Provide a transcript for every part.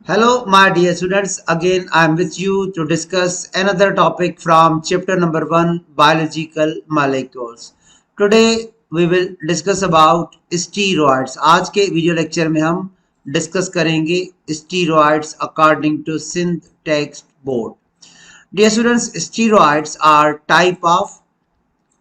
Hello, my dear students. Again, I am with you to discuss another topic from chapter number 1 Biological Molecules. Today, we will discuss about steroids. आज के video lecture में हम discuss करेंगे steroids according to synth text board. Dear students, steroids are type of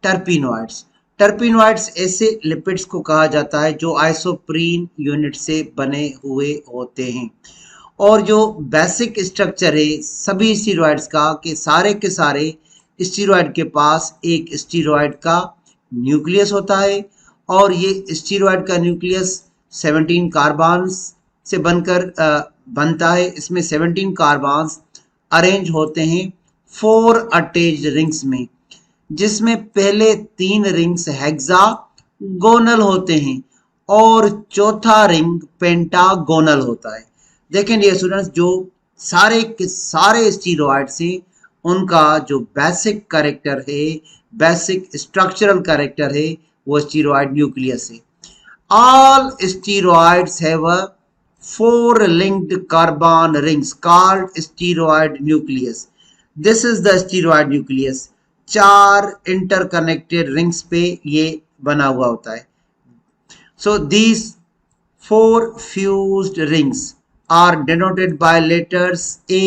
terpenoids. Terpenoids ऐसे lipids को कहा जाता है जो आइसोप्रीन यूनिट से बने हुए होते हैं और जो बेसिक स्ट्रक्चर है सभी स्टीरॉयड्स का के सारे स्टीरॉयड के पास एक स्टीरॉयड का न्यूक्लियस होता है और ये स्टीरॉयड का न्यूक्लियस 17 कार्बन्स से बनता है। इसमें 17 कार्बन्स अरेंज होते हैं 4 अटैच्ड रिंग्स में, जिसमें पहले 3 रिंग्स हेक्सागोनल होते हैं और चौथा रिंग पेंटागोनल होता है। देखें ये स्टूडेंट्स, जो सारे के सारे स्टीरॉयड्स हैं उनका जो बेसिक कैरेक्टर है, बेसिक स्ट्रक्चरल कैरेक्टर है, वो स्टीरॉयड न्यूक्लियस है। All steroids have a 4 linked carbon rings called steroid nucleus. This is the steroid nucleus. 4 interconnected rings पे ये बना हुआ होता है। So these 4 fused rings are denoted by letters A,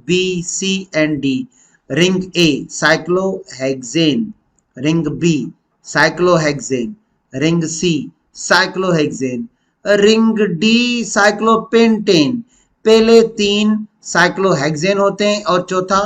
B, C and D. Ring A cyclohexane, ring B cyclohexane, ring C cyclohexane, ring D cyclopentane। पहले 3 cyclohexane होते हैं और चौथा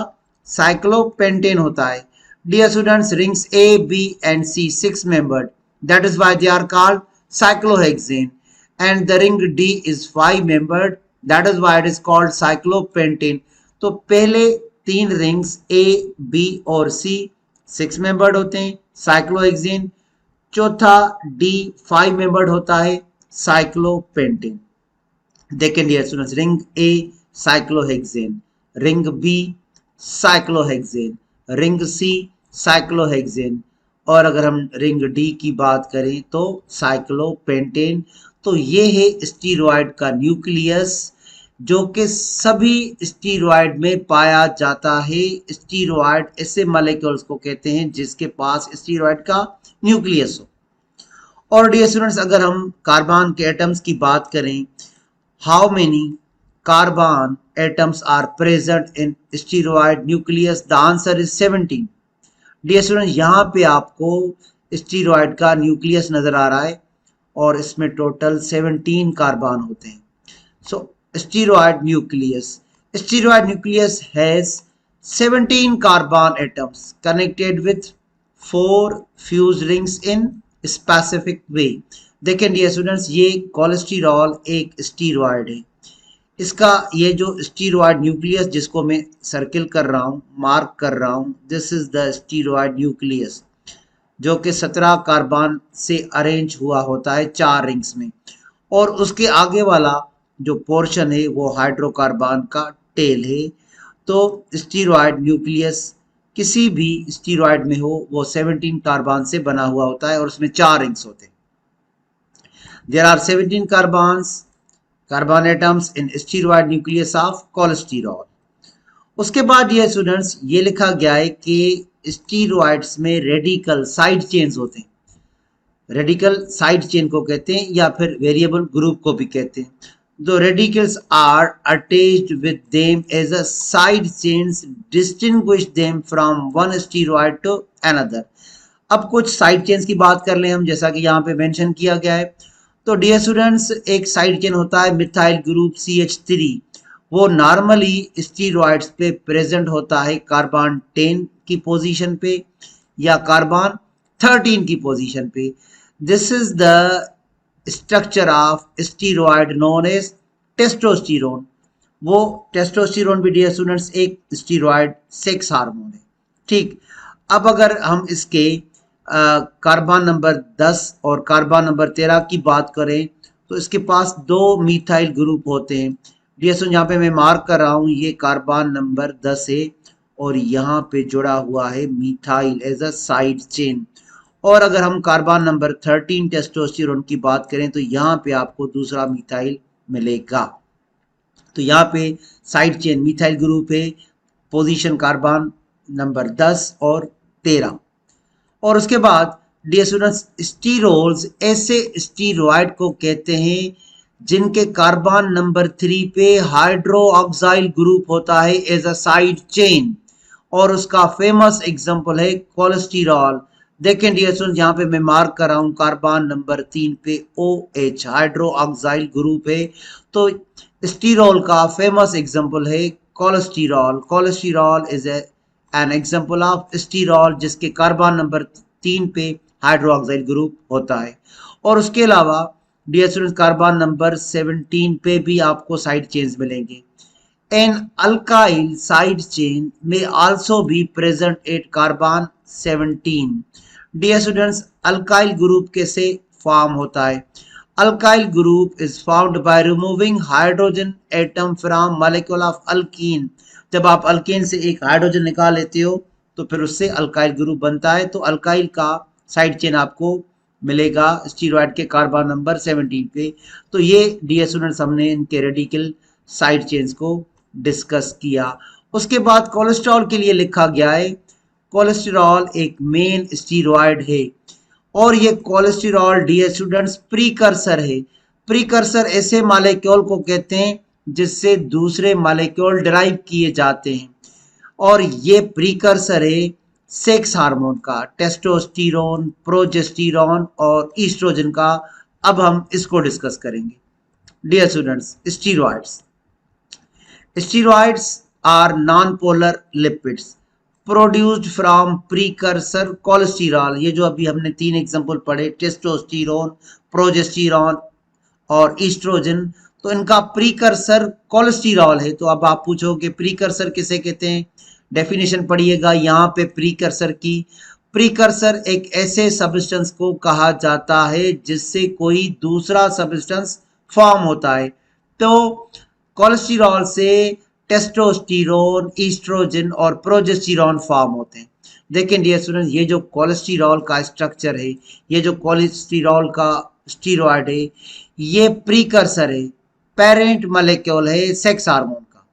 साइक्लोपेंटेन होता है। Dear students, rings A, B and C 6 membered. That is why they are called cyclohexane. And the ring D is 5 membered. That is why it is called cyclopentane. तो पहले 3 rings A, B और C 6 membered होते हैं cyclohexane, चौथा D 5 membered होता है cyclopentane. देखें dear students, ring A cyclohexane, ring B cyclohexane, ring C cyclohexane और अगर हम रिंग डी की बात करें तो साइक्लोपेंटेन। तो ये है स्टीरॉयड का न्यूक्लियस जो कि सभी स्टीरॉयड में पाया जाता है। स्टीरॉयड ऐसे मॉलिक्यूल्स को कहते हैं जिसके पास स्टीरॉयड का न्यूक्लियस हो। और डियर स्टूडेंट्स, अगर हम कार्बन के एटम्स की बात करें, how many carbon atoms are present in steroid nucleus? The answer is 17। Dear student, यहाँ पे आपको स्टीरॉयड का न्यूक्लियस नजर आ रहा है और इसमें टोटल 17 कार्बन होते हैं। So steroid nucleus has 17 carbon atoms connected with 4 fuse rings in specific way. देखें डियर स्टूडेंट्स, ये कोलेस्टेरॉल एक स्टीरॉयड है। इसका ये जो स्टीरॉयड न्यूक्लियस जिसको मैं सर्किल कर रहा हूँ, मार्क कर रहा हूँ, this is the steroid nucleus जो कि 17 कार्बन से अरेंज हुआ होता है 4 रिंग्स में और उसके आगे वाला जो पोर्शन है वो हाइड्रोकार्बन का टेल है। तो स्टीरॉयड न्यूक्लियस किसी भी स्टीरॉयड में हो वो 17 कार्बन से बना हुआ होता है और उसमें 4 रिंग्स होते हैं। There are 17 carbon atoms in steroid nucleus of cholesterol. उसके बाद ये स्टूडेंट्स ये लिखा गया है कि स्टीरॉयड्स में रेडिकल साइड चेन्स होते हैं। रेडिकल साइड चेन को कहते हैं या फिर वेरिएबल ग्रुप को भी कहते हैं। The radicals are attached with them as a side chains distinguish them from one steroid to another. अब कुछ साइड चेन्स की बात कर लें हम, जैसा कि यहाँ पे मेंशन किया गया है। तो डियर स्टूडेंट्स, एक साइड चेन होता है मिथाइल ग्रुप CH3, वो नॉर्मली स्टीरॉयड्स पे प्रेजेंट होता है कार्बन 10 की पोजीशन पे या कार्बन 13 की पोजीशन पे। This is the structure of steroid known as testosterone. वो टेस्टोस्टेरोन भी डियर स्टूडेंट्स एक स्टीरॉयड सेक्स हार्मोन है। ठीक, अब अगर हम इसके कार्बन नंबर 10 और कार्बन नंबर 13 की बात करें तो इसके पास 2 मिथाइल ग्रुप होते हैं। डियर स्टूडेंट, यहाँ पे मैं मार्क कर रहा हूँ, ये कार्बन नंबर 10 है और यहाँ पे जुड़ा हुआ है methyl as a side chain. और अगर हम कार्बन नंबर 13 टेस्टोस्टेरोन की बात करें तो यहाँ पे आपको दूसरा मिथाइल मिलेगा। तो यहाँ पे साइड चेन मिथाइल ग्रुप है, पोजीशन कार्बन नंबर 10 और 13। और उसके बाद डियर स्टूडेंट्स, स्टीरोल्स ऐसे स्टीरॉयड को कहते हैं जिनके कार्बन नंबर 3 पे हाइड्रोक्साइल ग्रुप होता है एज अ साइड चेन, और उसका फेमस एग्जांपल है कोलेस्टेरॉल। देखें डियर स्टूडेंट्स, यहाँ पे मैं मार्क कर रहा हूँ कार्बन नंबर 3 पे OH हाइड्रोक्साइल ग्रुप है, तो स्टीरॉल का फेमस एग्जांपल है cholesterol. Cholesterol is an example of स्टीरॉल जिसके कार्बन नंबर 3 पे हाइड्रोक्साइल ग्रुप होता है। और उसके अलावा डियर स्टूडेंट्स, कार्बन नंबर 17 पे भी आपको साइड चेन्स मिलेंगे। An alkyl side chain may also be present at carbon 17. Dear students, alkyl group कैसे फॉर्म होता है? Alkyl group is formed by removing hydrogen atom from molecule of alkene. जब आप alkane से एक हाइड्रोजन निकाल लेते हो तो फिर उससे अल्काइल ग्रुप बनता है, तो अल्काइल का साइड चेन आपको मिलेगा स्टीरॉयड के कार्बन नंबर 17 पे। तो ये डियर स्टूडेंट्स हमने इनके रेडिकल साइड चेन्स को डिस्कस किया। उसके बाद कोलेस्ट्रॉल के लिए लिखा गया है, कोलेस्ट्रॉल एक मेन स्टीरॉयड है और ये कोलेस्ट्रॉल डियर स्टूडेंट्स प्रीकर्सर है। प्रीकर्सर ऐसे मॉलिक्यूल को कहते हैं जिससे दूसरे मॉलिक्यूल डिराइव किए जाते हैं, और ये प्रीकर्सर है सेक्स हार्मोन का, टेस्टोस्टेरोन, प्रोजेस्टेरोन और ईस्ट्रोजन का। अब हम इसको डिस्कस करेंगे। Dear students, steroids Steroids are non-polar lipids produced from precursor cholesterol। ये जो अभी हमने 3 एग्जांपल पढ़े, टेस्टोस्टेरोन, प्रोजेस्टेरोन और ईस्ट्रोजन, तो इनका प्रीकर्सर कोलेस्टेरॉल है। तो अब आप पूछोगे प्रीकर्सर किसे कहते हैं? डेफिनेशन पढ़िएगा यहाँ पे प्रीकर्सर की। प्रीकर्सर एक ऐसे सब्सटेंस को कहा जाता है जिससे कोई दूसरा सब्सटेंस फॉर्म होता है। तो कोलेस्टेरॉल से टेस्टोस्टेरोन, ईस्ट्रोजन और प्रोजेस्टेरोन फॉर्म होते हैं। देखें डियर स्टूडेंट्स, ये जो कोलेस्टेरॉल का स्ट्रक्चर है, ये जो कोलेस्टेरॉल का स्टीरॉयड है, ये प्रीकर्सर है, पेरेंट मॉलिक्यूल है सेक्स हार्मोन का।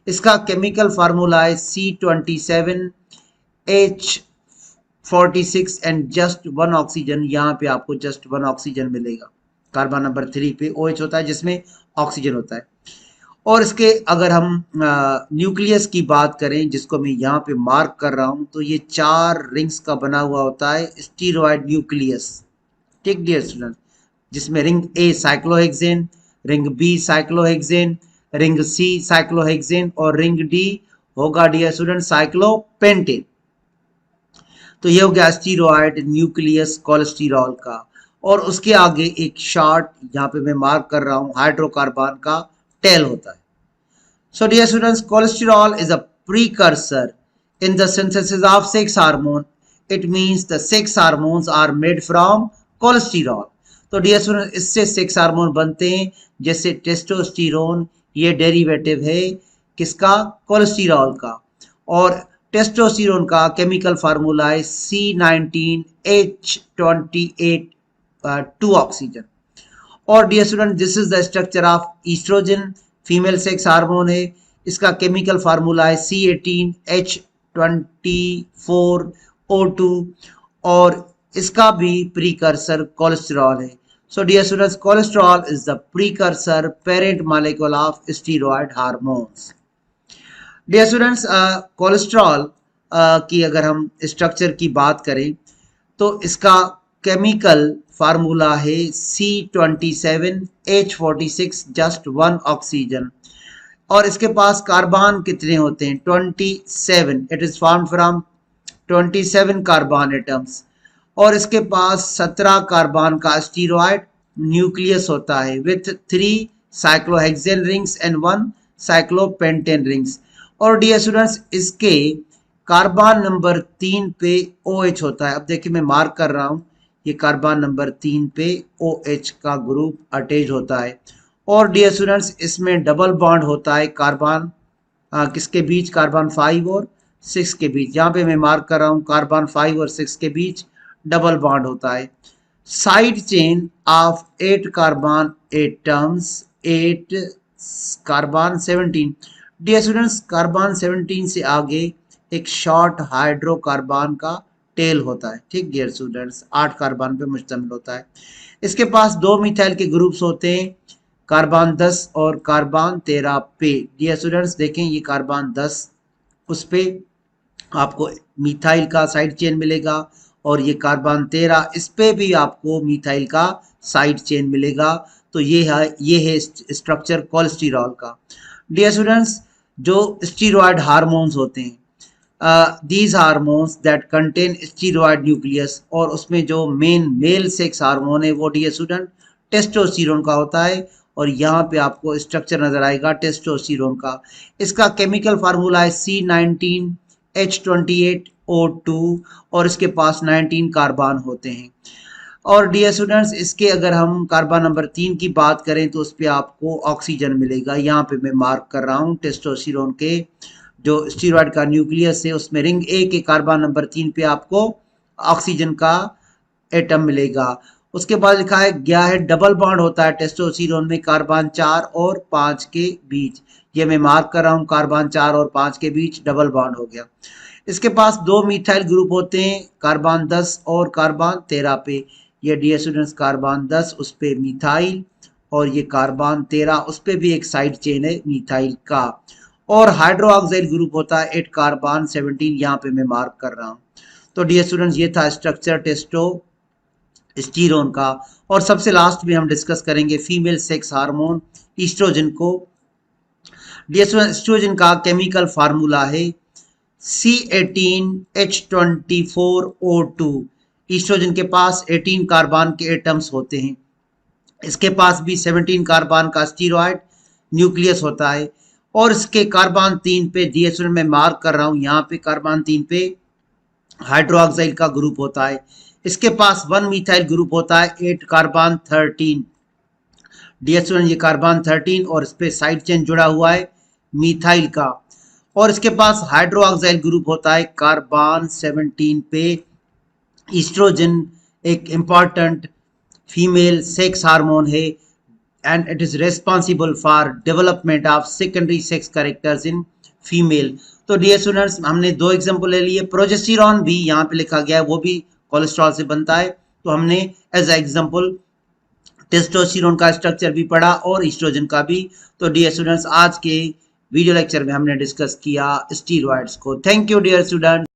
इसका केमिकल फार्मूला है C27H46 एंड जस्ट 1 ऑक्सीजन। यहाँ पे आपको जस्ट 1 ऑक्सीजन मिलेगा। कार्बन नंबर 3 पे OH होता है जिसमें ऑक्सीजन होता है। और इसके अगर हम न्यूक्लियस की बात करें, जिसको मैं यहाँ पे मार्क कर रहा हूँ, तो ये 4 रिंग्स का बना हुआ होता है स्टीरॉयड न्यूक्लियस। ठीक डियर स्टूडेंट, जिसमें ring A cyclohexane, ring B cyclohexane, ring C cyclohexane और रिंग डी होगा डियर स्टूडेंट साइक्लोपेंटेन। तो ये हो गया स्टीरॉयड न्यूक्लियस कोलेस्टेरॉल का। और उसके आगे एक शॉर्ट यहाँ पे मैं मार्क कर रहा हूँ हाइड्रोकार्बन का टेल होता है। So dear students, cholesterol is a precursor in the synthesis of sex hormone. It means the sex hormones are made from cholesterol. तो डियर स्टूडेंट, इससे सेक्स हार्मोन बनते हैं, जैसे टेस्टोस्टेरोन, ये डेरिवेटिव है किसका? कोलेस्टेरॉल का। और टेस्टोस्टेरोन का केमिकल फार्मूला है C19H28 2 ऑक्सीजन। और dear student, this is the structure of oestrogen, female sex hormone है। इसका केमिकल फार्मूला है C18H24O2 और इसका भी प्रीकर्सर कोलेस्टेरॉल है। So dear students, cholesterol is the precursor parent molecule of steroid hormones. Dear students, cholesterol की अगर हम स्ट्रक्चर की बात करें तो इसका केमिकल फार्मूला है C27H46 जस्ट 1 ऑक्सीजन। और इसके पास कार्बन कितने होते हैं? 27। It is formed from 27 carbon atoms. और इसके पास 17 कार्बन का स्टीरॉयड न्यूक्लियस होता है with 3 cyclohexane rings and 1 cyclopentane rings. और डियर स्टूडेंट्स, इसके कार्बन नंबर 3 पे OH होता है। अब देखिए मैं मार्क कर रहा हूँ, ये कार्बन नंबर 3 पे OH का ग्रुप अटैच होता है। और डियर स्टूडेंट्स, इसमें डबल बॉन्ड होता है कार्बन किसके बीच? कार्बन 5 और 6 के बीच। यहाँ पे मैं मार्क कर रहा हूँ कार्बन 5 और 6 के बीच डबल बॉन्ड होता है। Side chain of 8 carbon atoms, 8 carbon 17। Dear students, carbon 17 से आगे एक शॉर्ट हाइड्रोकार्बन का टेल होता है। ठीक डियर स्टूडेंट्स, 8 कार्बन पे मुश्तमिल होता है। इसके पास 2 मिथाइल के ग्रुप्स होते हैं, कार्बन 10 और कार्बन 13 पे। डियर स्टूडेंट्स देखें, ये कार्बन 10 उस पे आपको मिथाइल का साइड चेन मिलेगा, और ये कार्बन 13 इस पे भी आपको मिथाइल का साइड चेन मिलेगा। तो ये है स्ट्रक्चर कोलेस्टेरॉल का। डियर स्टूडेंट्स, जो स्टीरॉयड हार्मोन्स होते हैं, these hormones that contain steroid nucleus, और उसमें जो मेन मेल सेक्स हार्मोन है वो डियर स्टूडेंट टेस्टोस्टेरोन का होता है। और यहाँ पे आपको स्ट्रक्चर नजर आएगा टेस्टोस्टेरोन का। इसका केमिकल फार्मूला है C19H28O2, और इसके पास 19 कार्बन होते हैं। और डियर स्टूडेंट्स, इसके अगर हम कार्बन नंबर 3 की बात करें तो उस पर आपको ऑक्सीजन मिलेगा। यहाँ पे मैं मार्क कर रहा हूँ टेस्टोस्टेरोन के जो स्टीरॉयड का न्यूक्लियस है उसमें रिंग ए के कार्बन नंबर 3 पे आपको ऑक्सीजन का एटम मिलेगा। उसके बाद लिखा है गया है डबल बॉन्ड होता है टेस्टोस्टेरोन में कार्बन 4 और 5 के बीच। ये मैं मार्क कर रहा हूँ, कार्बन 4 और 5 के बीच डबल बॉन्ड हो गया। इसके पास 2 मिथाइल ग्रुप होते हैं, कार्बन 10 और कार्बन 13 पे। ये डियर स्टूडेंट्स कार्बन 10 उस पे मिथाइल, और ये कार्बन 13 उस पे भी एक साइड चेन है मिथाइल का। और हाइड्रोक्साइल ग्रुप होता है 8 कार्बन 17, यहाँ पे मैं मार्क कर रहा हूँ। तो डियर स्टूडेंट्स, ये था स्ट्रक्चर टेस्टोस्टेरोन का। और सबसे लास्ट में हम डिस्कस करेंगे फीमेल सेक्स हार्मोन ईस्ट्रोजन को। डियर स्टूडेंट्स, ईस्ट्रोजन का केमिकल फार्मूला है C18H24O2। ईस्ट्रोजन के पास 18 कार्बन के एटम्स होते हैं। इसके पास भी 17 कार्बन का स्टीरॉयड न्यूक्लियस होता है। और इसके कार्बन 3 पे दिए स्टूडेंट मैं मार्क कर रहा हूँ, यहाँ पे कार्बन 3 पे हाइड्रोक्साइल का ग्रुप होता है। इसके पास 1 मिथाइल ग्रुप होता है 8 कार्बन 13। डियर स्टूडेंट, ये कार्बन 13 और इस पे साइड चेन जुड़ा हुआ है मिथाइल का। और इसके पास हाइड्रोक्साइल ग्रुप होता है कार्बन 17 पे। ईस्ट्रोजन एक इम्पॉर्टेंट फीमेल सेक्स हार्मोन है, and it is responsible for development of secondary sex characters in female. तो डियर स्टूडेंट्स, हमने 2 एग्जांपल ले लिए। प्रोजेस्टेरॉन भी यहाँ पे लिखा गया है, वो भी कोलेस्ट्रॉल से बनता है। तो हमने एज एग्जांपल टेस्टोस्टेरोन का स्ट्रक्चर भी पढ़ा और ईस्ट्रोजन का भी। तो डियर स्टूडेंट्स, आज के वीडियो लेक्चर में हमने डिस्कस किया स्टीरॉयड्स को। Thank you dear student.